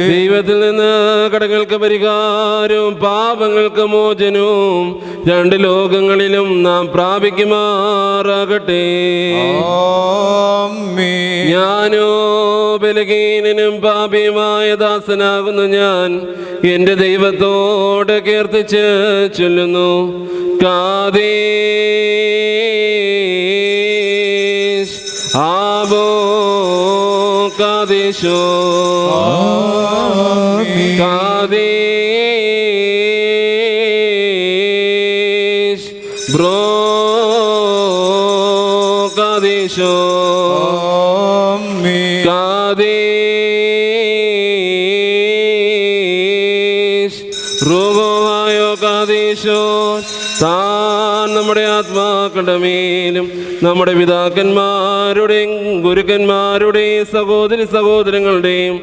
ദൈവത്തിൽ നിന്ന് കടങ്ങൾക്ക് പരിഹാരവും പാപങ്ങൾക്ക് മോചനവും രണ്ട് ലോകങ്ങളിലും നാം പ്രാപിക്കുമാറാകട്ടെ. ഞാനോ ബലഹീനനും പാപിയുമായ ദാസനാകുന്നു ഞാൻ എൻ്റെ ദൈവത്തോട് കീർത്തിച്ച് ചൊല്ലുന്നു. കാദേശ് ആബോ കാദേശോ കാദേശ് ബ്രോ കാദേശോ കാദേശ് റൂബോഹായോ കാദേശോ. താൻ നമ്മുടെ ആത്മാക്കളുടെ മേലും നമ്മുടെ പിതാക്കന്മാരുടെയും ഗുരുക്കന്മാരുടെയും സഹോദരങ്ങളുടെയും